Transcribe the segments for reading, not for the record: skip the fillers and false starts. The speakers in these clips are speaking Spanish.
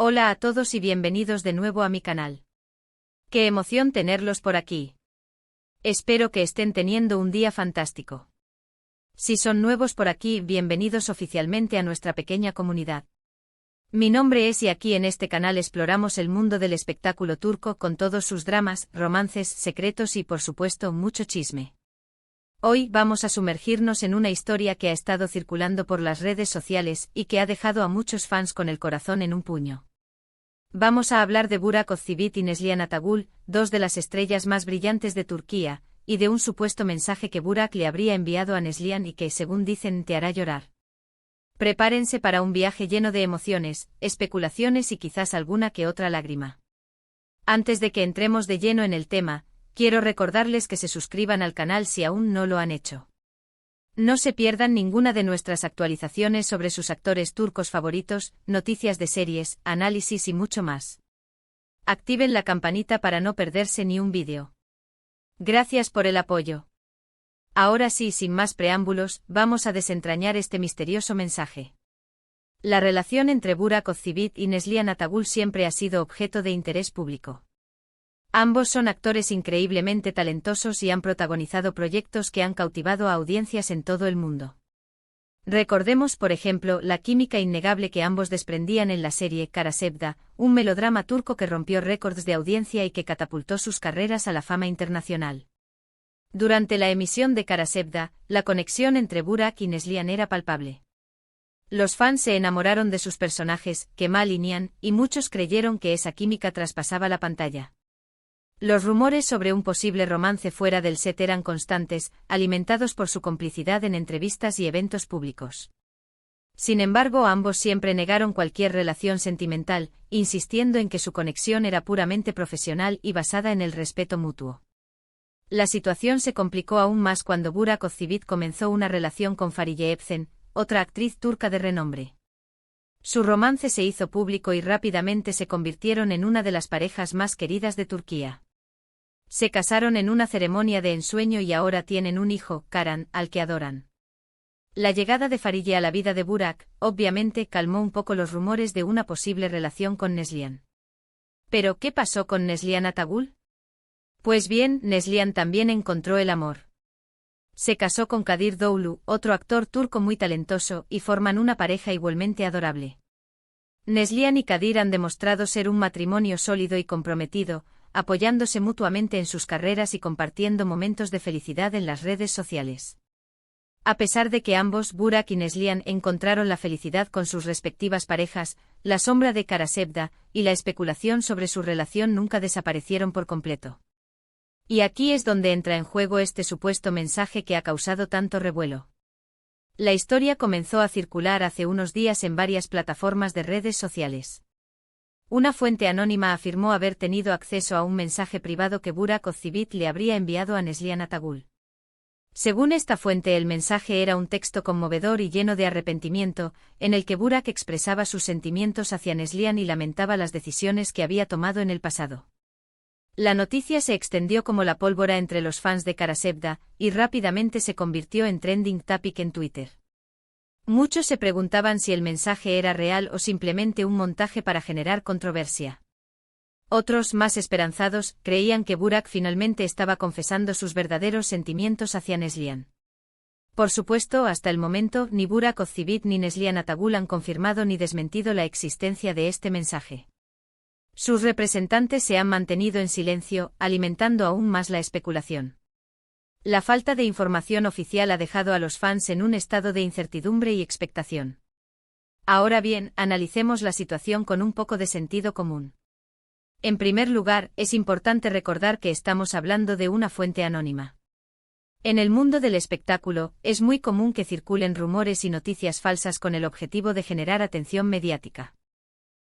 Hola a todos y bienvenidos de nuevo a mi canal. Qué emoción tenerlos por aquí. Espero que estén teniendo un día fantástico. Si son nuevos por aquí, bienvenidos oficialmente a nuestra pequeña comunidad. Mi nombre es y aquí en este canal exploramos el mundo del espectáculo turco con todos sus dramas, romances, secretos y por supuesto mucho chisme. Hoy vamos a sumergirnos en una historia que ha estado circulando por las redes sociales y que ha dejado a muchos fans con el corazón en un puño. Vamos a hablar de Burak Özçivit y Neslihan Atagül, dos de las estrellas más brillantes de Turquía, y de un supuesto mensaje que Burak le habría enviado a Neslihan y que, según dicen, te hará llorar. Prepárense para un viaje lleno de emociones, especulaciones y quizás alguna que otra lágrima. Antes de que entremos de lleno en el tema, quiero recordarles que se suscriban al canal si aún no lo han hecho. No se pierdan ninguna de nuestras actualizaciones sobre sus actores turcos favoritos, noticias de series, análisis y mucho más. Activen la campanita para no perderse ni un vídeo. Gracias por el apoyo. Ahora sí, sin más preámbulos, vamos a desentrañar este misterioso mensaje. La relación entre Burak Özçivit y Neslihan Atagül siempre ha sido objeto de interés público. Ambos son actores increíblemente talentosos y han protagonizado proyectos que han cautivado a audiencias en todo el mundo. Recordemos, por ejemplo, la química innegable que ambos desprendían en la serie Kara Sevda, un melodrama turco que rompió récords de audiencia y que catapultó sus carreras a la fama internacional. Durante la emisión de Kara Sevda, la conexión entre Burak y Neslihan era palpable. Los fans se enamoraron de sus personajes, Kemal y Nihan, y muchos creyeron que esa química traspasaba la pantalla. Los rumores sobre un posible romance fuera del set eran constantes, alimentados por su complicidad en entrevistas y eventos públicos. Sin embargo, ambos siempre negaron cualquier relación sentimental, insistiendo en que su conexión era puramente profesional y basada en el respeto mutuo. La situación se complicó aún más cuando Burak Özçivit comenzó una relación con Fariye Evcen, otra actriz turca de renombre. Su romance se hizo público y rápidamente se convirtieron en una de las parejas más queridas de Turquía. Se casaron en una ceremonia de ensueño y ahora tienen un hijo, Karan, al que adoran. La llegada de Fariye a la vida de Burak, obviamente, calmó un poco los rumores de una posible relación con Neslihan. ¿Pero qué pasó con Neslihan Atagül? Pues bien, Neslihan también encontró el amor. Se casó con Kadir Doğulu, otro actor turco muy talentoso, y forman una pareja igualmente adorable. Neslihan y Kadir han demostrado ser un matrimonio sólido y comprometido, apoyándose mutuamente en sus carreras y compartiendo momentos de felicidad en las redes sociales. A pesar de que ambos, Burak y Neslihan, encontraron la felicidad con sus respectivas parejas, la sombra de Kara Sevda y la especulación sobre su relación nunca desaparecieron por completo. Y aquí es donde entra en juego este supuesto mensaje que ha causado tanto revuelo. La historia comenzó a circular hace unos días en varias plataformas de redes sociales. Una fuente anónima afirmó haber tenido acceso a un mensaje privado que Burak Özçivit le habría enviado a Neslihan Atagül. Según esta fuente, el mensaje era un texto conmovedor y lleno de arrepentimiento, en el que Burak expresaba sus sentimientos hacia Neslihan y lamentaba las decisiones que había tomado en el pasado. La noticia se extendió como la pólvora entre los fans de Kara Sevda, y rápidamente se convirtió en trending topic en Twitter. Muchos se preguntaban si el mensaje era real o simplemente un montaje para generar controversia. Otros, más esperanzados, creían que Burak finalmente estaba confesando sus verdaderos sentimientos hacia Neslihan. Por supuesto, hasta el momento, ni Burak Özçivit ni Neslihan Atagül han confirmado ni desmentido la existencia de este mensaje. Sus representantes se han mantenido en silencio, alimentando aún más la especulación. La falta de información oficial ha dejado a los fans en un estado de incertidumbre y expectación. Ahora bien, analicemos la situación con un poco de sentido común. En primer lugar, es importante recordar que estamos hablando de una fuente anónima. En el mundo del espectáculo, es muy común que circulen rumores y noticias falsas con el objetivo de generar atención mediática.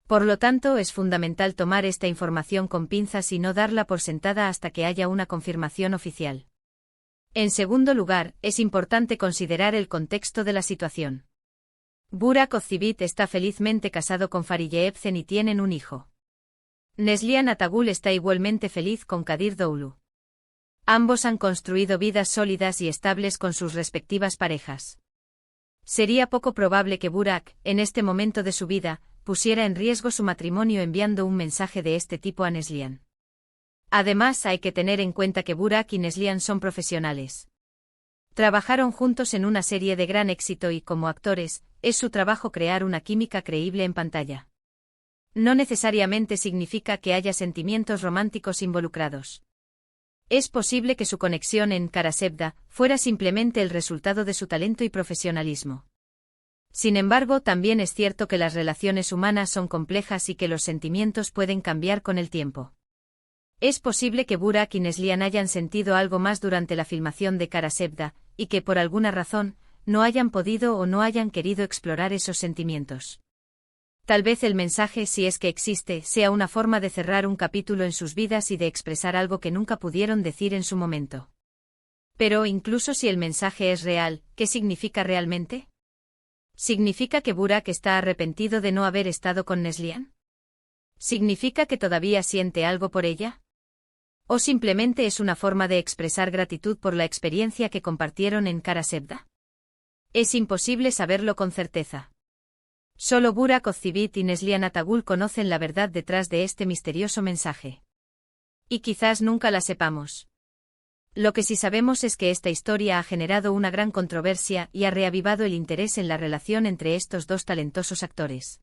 Por lo tanto, es fundamental tomar esta información con pinzas y no darla por sentada hasta que haya una confirmación oficial. En segundo lugar, es importante considerar el contexto de la situación. Burak Özçivit está felizmente casado con Fariye Evcen y tienen un hijo. Neslihan Atagül está igualmente feliz con Kadir Doğulu. Ambos han construido vidas sólidas y estables con sus respectivas parejas. Sería poco probable que Burak, en este momento de su vida, pusiera en riesgo su matrimonio enviando un mensaje de este tipo a Neslihan. Además, hay que tener en cuenta que Burak y Neslihan son profesionales. Trabajaron juntos en una serie de gran éxito y, como actores, es su trabajo crear una química creíble en pantalla. No necesariamente significa que haya sentimientos románticos involucrados. Es posible que su conexión en Karasevda fuera simplemente el resultado de su talento y profesionalismo. Sin embargo, también es cierto que las relaciones humanas son complejas y que los sentimientos pueden cambiar con el tiempo. Es posible que Burak y Neslihan hayan sentido algo más durante la filmación de Karasevda, y que por alguna razón, no hayan podido o no hayan querido explorar esos sentimientos. Tal vez el mensaje, si es que existe, sea una forma de cerrar un capítulo en sus vidas y de expresar algo que nunca pudieron decir en su momento. Pero, incluso si el mensaje es real, ¿qué significa realmente? ¿Significa que Burak está arrepentido de no haber estado con Neslihan? ¿Significa que todavía siente algo por ella? ¿O simplemente es una forma de expresar gratitud por la experiencia que compartieron en Karasevda? Es imposible saberlo con certeza. Solo Burak Ozcivit y Neslihan Atagul conocen la verdad detrás de este misterioso mensaje. Y quizás nunca la sepamos. Lo que sí sabemos es que esta historia ha generado una gran controversia y ha reavivado el interés en la relación entre estos dos talentosos actores.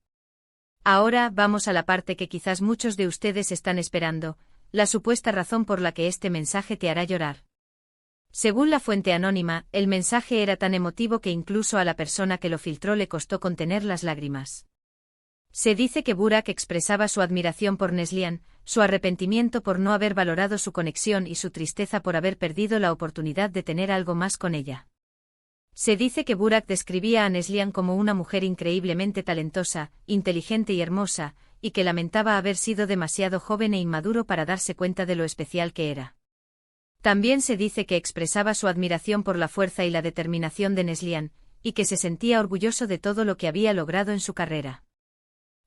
Ahora vamos a la parte que quizás muchos de ustedes están esperando, la supuesta razón por la que este mensaje te hará llorar. Según la fuente anónima, el mensaje era tan emotivo que incluso a la persona que lo filtró le costó contener las lágrimas. Se dice que Burak expresaba su admiración por Neslihan, su arrepentimiento por no haber valorado su conexión y su tristeza por haber perdido la oportunidad de tener algo más con ella. Se dice que Burak describía a Neslihan como una mujer increíblemente talentosa, inteligente y hermosa, y que lamentaba haber sido demasiado joven e inmaduro para darse cuenta de lo especial que era. También se dice que expresaba su admiración por la fuerza y la determinación de Neslihan, y que se sentía orgulloso de todo lo que había logrado en su carrera.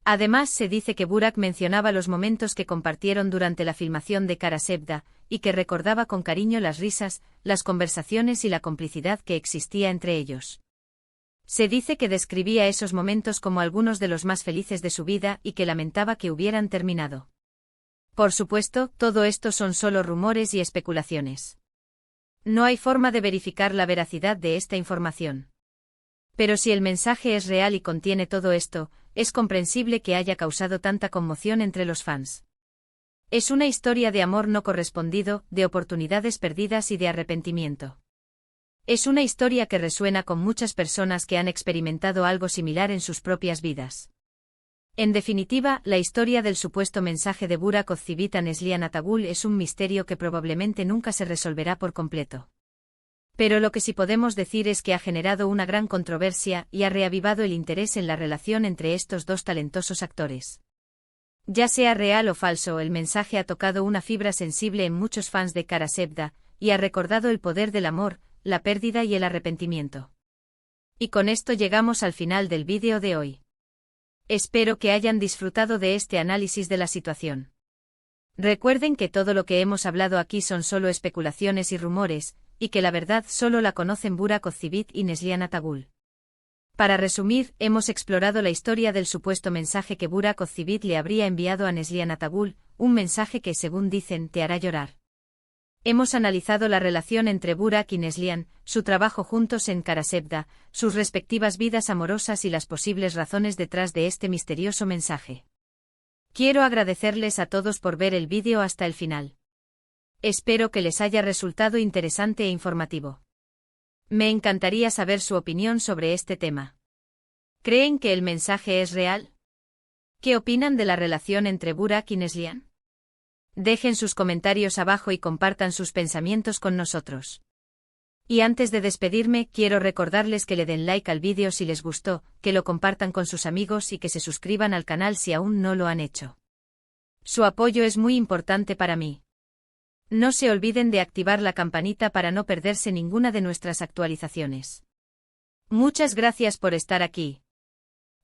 Además, se dice que Burak mencionaba los momentos que compartieron durante la filmación de Karasevda, y que recordaba con cariño las risas, las conversaciones y la complicidad que existía entre ellos. Se dice que describía esos momentos como algunos de los más felices de su vida y que lamentaba que hubieran terminado. Por supuesto, todo esto son solo rumores y especulaciones. No hay forma de verificar la veracidad de esta información. Pero si el mensaje es real y contiene todo esto, es comprensible que haya causado tanta conmoción entre los fans. Es una historia de amor no correspondido, de oportunidades perdidas y de arrepentimiento. Es una historia que resuena con muchas personas que han experimentado algo similar en sus propias vidas. En definitiva, la historia del supuesto mensaje de Burak Ozcivit a Neslihan Atagul es un misterio que probablemente nunca se resolverá por completo. Pero lo que sí podemos decir es que ha generado una gran controversia y ha reavivado el interés en la relación entre estos dos talentosos actores. Ya sea real o falso, el mensaje ha tocado una fibra sensible en muchos fans de Karasevda, y ha recordado el poder del amor, la pérdida y el arrepentimiento. Y con esto llegamos al final del vídeo de hoy. Espero que hayan disfrutado de este análisis de la situación. Recuerden que todo lo que hemos hablado aquí son solo especulaciones y rumores, y que la verdad solo la conocen Burak Ozcivit y Neslihan Atagul. Para resumir, hemos explorado la historia del supuesto mensaje que Burak Ozcivit le habría enviado a Neslihan Atagul, un mensaje que, según dicen, te hará llorar. Hemos analizado la relación entre Burak y Neslihan, su trabajo juntos en Karasevda, sus respectivas vidas amorosas y las posibles razones detrás de este misterioso mensaje. Quiero agradecerles a todos por ver el vídeo hasta el final. Espero que les haya resultado interesante e informativo. Me encantaría saber su opinión sobre este tema. ¿Creen que el mensaje es real? ¿Qué opinan de la relación entre Burak y Neslihan? Dejen sus comentarios abajo y compartan sus pensamientos con nosotros. Y antes de despedirme, quiero recordarles que le den like al vídeo si les gustó, que lo compartan con sus amigos y que se suscriban al canal si aún no lo han hecho. Su apoyo es muy importante para mí. No se olviden de activar la campanita para no perderse ninguna de nuestras actualizaciones. Muchas gracias por estar aquí.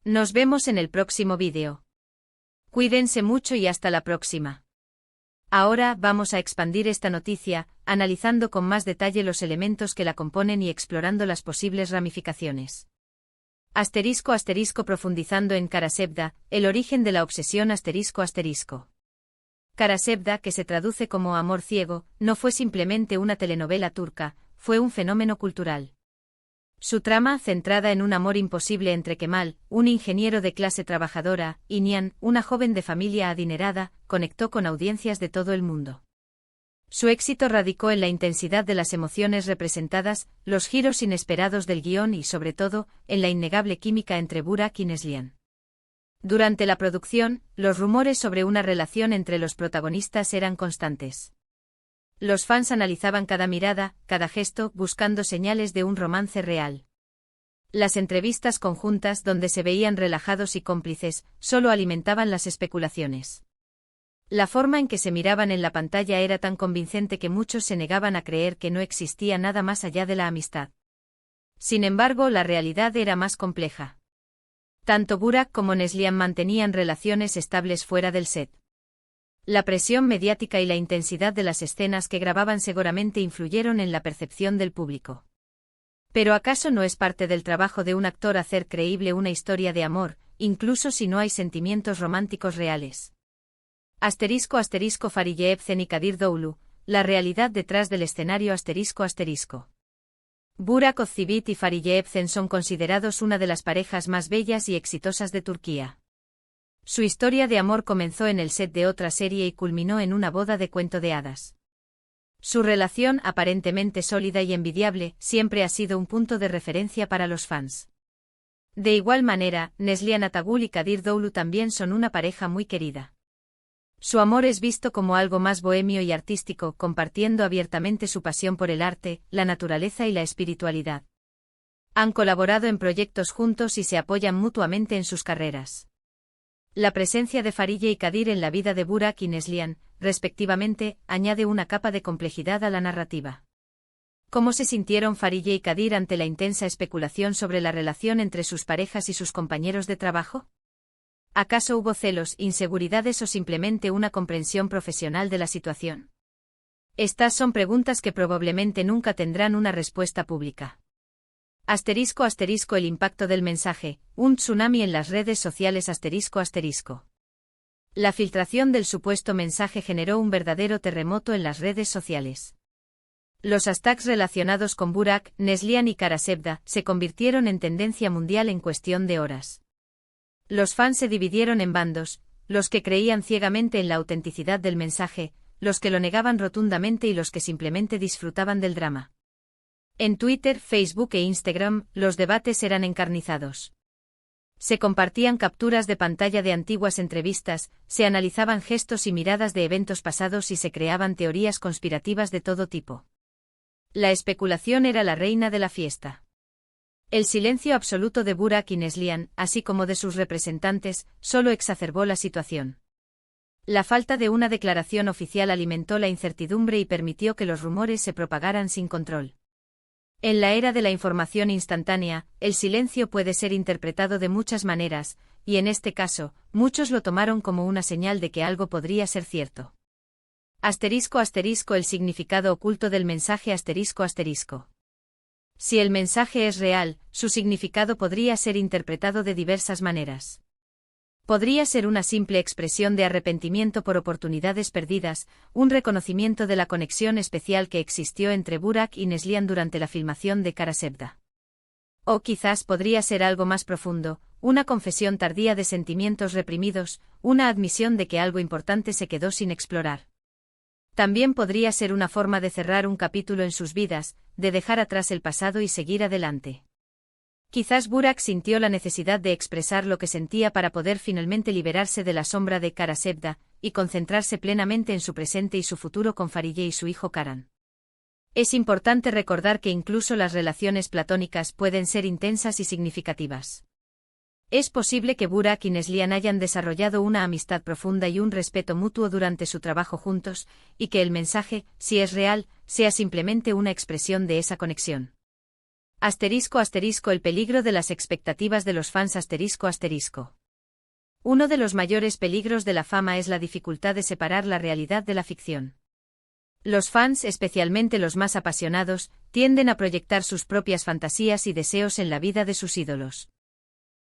Nos vemos en el próximo vídeo. Cuídense mucho y hasta la próxima. Ahora vamos a expandir esta noticia, analizando con más detalle los elementos que la componen y explorando las posibles ramificaciones. Profundizando en Karasevda, el origen de la obsesión Karasevda, que se traduce como amor ciego, no fue simplemente una telenovela turca, fue un fenómeno cultural. Su trama, centrada en un amor imposible entre Kemal, un ingeniero de clase trabajadora, y Nihan, una joven de familia adinerada, conectó con audiencias de todo el mundo. Su éxito radicó en la intensidad de las emociones representadas, los giros inesperados del guión y, sobre todo, en la innegable química entre Burak y Neslihan. Durante la producción, los rumores sobre una relación entre los protagonistas eran constantes. Los fans analizaban cada mirada, cada gesto, buscando señales de un romance real. Las entrevistas conjuntas, donde se veían relajados y cómplices, solo alimentaban las especulaciones. La forma en que se miraban en la pantalla era tan convincente que muchos se negaban a creer que no existía nada más allá de la amistad. Sin embargo, la realidad era más compleja. Tanto Burak como Neslihan mantenían relaciones estables fuera del set. La presión mediática y la intensidad de las escenas que grababan seguramente influyeron en la percepción del público. Pero ¿acaso no es parte del trabajo de un actor hacer creíble una historia de amor, incluso si no hay sentimientos románticos reales? Fariye Ebsen y Kadir Doğulu, la realidad detrás del escenario Burak Özçivit y Fariye Ebsen son considerados una de las parejas más bellas y exitosas de Turquía. Su historia de amor comenzó en el set de otra serie y culminó en una boda de cuento de hadas. Su relación, aparentemente sólida y envidiable, siempre ha sido un punto de referencia para los fans. De igual manera, Neslihan Atagul y Kadir Doğulu también son una pareja muy querida. Su amor es visto como algo más bohemio y artístico, compartiendo abiertamente su pasión por el arte, la naturaleza y la espiritualidad. Han colaborado en proyectos juntos y se apoyan mutuamente en sus carreras. La presencia de Fariye y Kadir en la vida de Burak y Neslihan, respectivamente, añade una capa de complejidad a la narrativa. ¿Cómo se sintieron Fariye y Kadir ante la intensa especulación sobre la relación entre sus parejas y sus compañeros de trabajo? ¿Acaso hubo celos, inseguridades o simplemente una comprensión profesional de la situación? Estas son preguntas que probablemente nunca tendrán una respuesta pública. El impacto del mensaje, un tsunami en las redes sociales La filtración del supuesto mensaje generó un verdadero terremoto en las redes sociales. Los hashtags relacionados con Burak, Neslihan y Karasevda se convirtieron en tendencia mundial en cuestión de horas. Los fans se dividieron en bandos, los que creían ciegamente en la autenticidad del mensaje, los que lo negaban rotundamente y los que simplemente disfrutaban del drama. En Twitter, Facebook e Instagram, los debates eran encarnizados. Se compartían capturas de pantalla de antiguas entrevistas, se analizaban gestos y miradas de eventos pasados y se creaban teorías conspirativas de todo tipo. La especulación era la reina de la fiesta. El silencio absoluto de Burak y Neslihan, así como de sus representantes, solo exacerbó la situación. La falta de una declaración oficial alimentó la incertidumbre y permitió que los rumores se propagaran sin control. En la era de la información instantánea, el silencio puede ser interpretado de muchas maneras, y en este caso, muchos lo tomaron como una señal de que algo podría ser cierto. El significado oculto del mensaje Si el mensaje es real, su significado podría ser interpretado de diversas maneras. Podría ser una simple expresión de arrepentimiento por oportunidades perdidas, un reconocimiento de la conexión especial que existió entre Burak y Neslihan durante la filmación de Karasevda. O quizás podría ser algo más profundo, una confesión tardía de sentimientos reprimidos, una admisión de que algo importante se quedó sin explorar. También podría ser una forma de cerrar un capítulo en sus vidas, de dejar atrás el pasado y seguir adelante. Quizás Burak sintió la necesidad de expresar lo que sentía para poder finalmente liberarse de la sombra de Karasevda, y concentrarse plenamente en su presente y su futuro con Fariye y su hijo Karan. Es importante recordar que incluso las relaciones platónicas pueden ser intensas y significativas. Es posible que Burak y Neslihan hayan desarrollado una amistad profunda y un respeto mutuo durante su trabajo juntos, y que el mensaje, si es real, sea simplemente una expresión de esa conexión. El peligro de las expectativas de los fans Uno de los mayores peligros de la fama es la dificultad de separar la realidad de la ficción. Los fans, especialmente los más apasionados, tienden a proyectar sus propias fantasías y deseos en la vida de sus ídolos.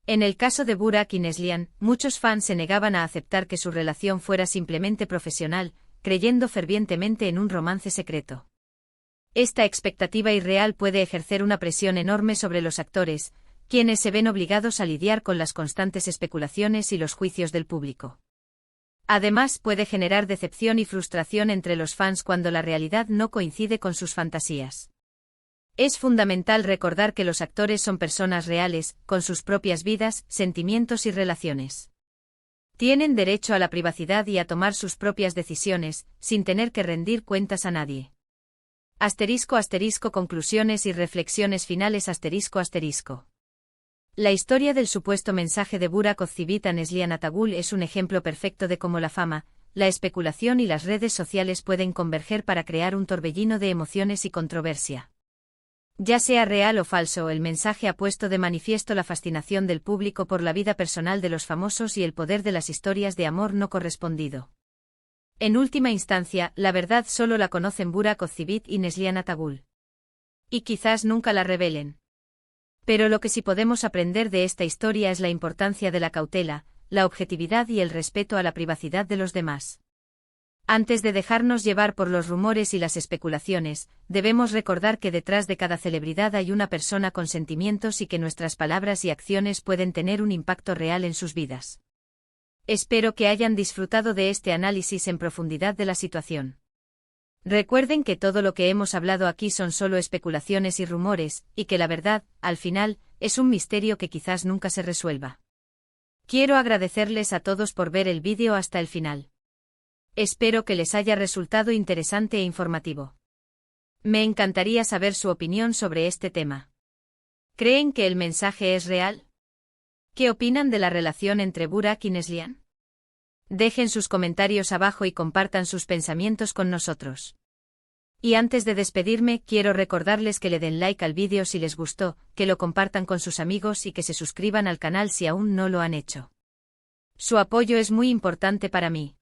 En el caso de Burak y Neslihan, muchos fans se negaban a aceptar que su relación fuera simplemente profesional, creyendo fervientemente en un romance secreto. Esta expectativa irreal puede ejercer una presión enorme sobre los actores, quienes se ven obligados a lidiar con las constantes especulaciones y los juicios del público. Además, puede generar decepción y frustración entre los fans cuando la realidad no coincide con sus fantasías. Es fundamental recordar que los actores son personas reales, con sus propias vidas, sentimientos y relaciones. Tienen derecho a la privacidad y a tomar sus propias decisiones, sin tener que rendir cuentas a nadie. *** Conclusiones y reflexiones finales ***. La historia del supuesto mensaje de Burak Ozçivit a Neslihan Atagul es un ejemplo perfecto de cómo la fama, la especulación y las redes sociales pueden converger para crear un torbellino de emociones y controversia. Ya sea real o falso, el mensaje ha puesto de manifiesto la fascinación del público por la vida personal de los famosos y el poder de las historias de amor no correspondido. En última instancia, la verdad solo la conocen Burak Ozçivit y Neslihan Atagul. Y quizás nunca la revelen. Pero lo que sí podemos aprender de esta historia es la importancia de la cautela, la objetividad y el respeto a la privacidad de los demás. Antes de dejarnos llevar por los rumores y las especulaciones, debemos recordar que detrás de cada celebridad hay una persona con sentimientos y que nuestras palabras y acciones pueden tener un impacto real en sus vidas. Espero que hayan disfrutado de este análisis en profundidad de la situación. Recuerden que todo lo que hemos hablado aquí son solo especulaciones y rumores, y que la verdad, al final, es un misterio que quizás nunca se resuelva. Quiero agradecerles a todos por ver el vídeo hasta el final. Espero que les haya resultado interesante e informativo. Me encantaría saber su opinión sobre este tema. ¿Creen que el mensaje es real? ¿Qué opinan de la relación entre Burak y Neslihan? Dejen sus comentarios abajo y compartan sus pensamientos con nosotros. Y antes de despedirme, quiero recordarles que le den like al vídeo si les gustó, que lo compartan con sus amigos y que se suscriban al canal si aún no lo han hecho. Su apoyo es muy importante para mí.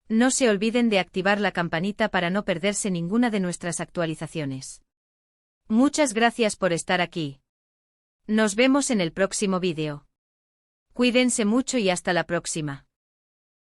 No se olviden de activar la campanita para no perderse ninguna de nuestras actualizaciones. Muchas gracias por estar aquí. Nos vemos en el próximo vídeo. Cuídense mucho y hasta la próxima.